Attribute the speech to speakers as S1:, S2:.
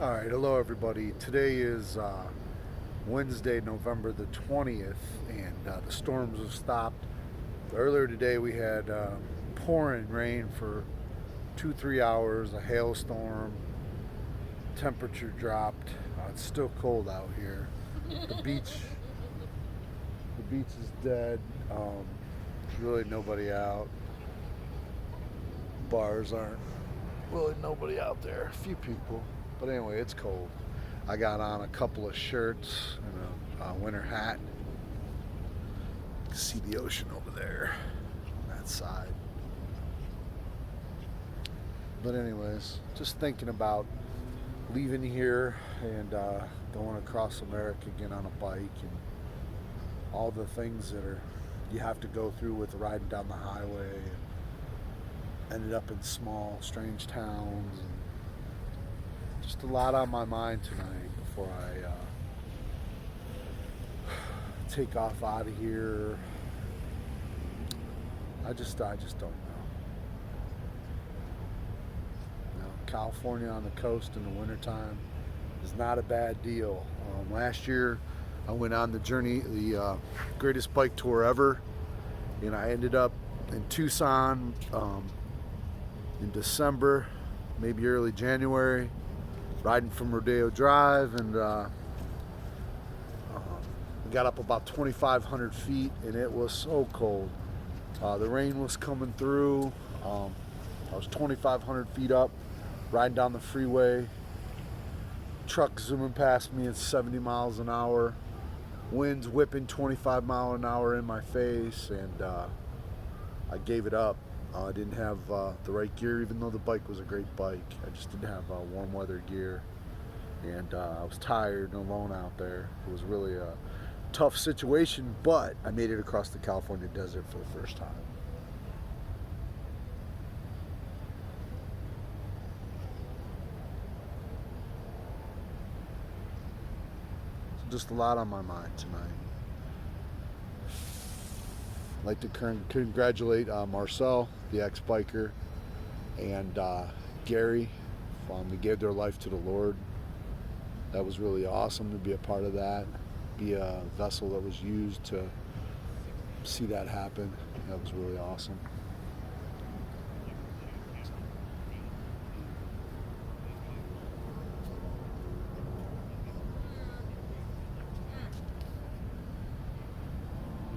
S1: All right, hello everybody. Today is Wednesday, November the 20th, and the storms have stopped. Earlier today we had pouring rain for 2-3 hours, a hailstorm, temperature dropped. It's still cold out here. The beach, the beach is dead. There's really nobody out. Bars aren't really nobody out there. A few people. But anyway, it's cold. I got on a couple of shirts and a winter hat. You can see the ocean over there on that side. But anyways, just thinking about leaving here and going across America again on a bike and all the things that you have to go through with riding down the highway. Ended up in small, strange towns. And just a lot on my mind tonight before I take off out of here. I just don't know. California on the coast in the wintertime is not a bad deal. Last year I went on the journey, the greatest bike tour ever, and I ended up in Tucson in December, maybe early January, riding from Rodeo Drive, and got up about 2,500 feet, and it was so cold. The rain was coming through. I was 2,500 feet up, riding down the freeway. Truck zooming past me at 70 miles an hour. Winds whipping 25 mile an hour in my face, and I gave it up. I didn't have the right gear, even though the bike was a great bike. I just didn't have warm weather gear, and I was tired and alone out there. It was really a tough situation, but I made it across the California desert for the first time. So just a lot on my mind tonight. I'd like to congratulate Marcel, the ex-biker, and Gary. They gave their life to the Lord. That was really awesome to be a part of that, be a vessel that was used to see that happen. That was really awesome.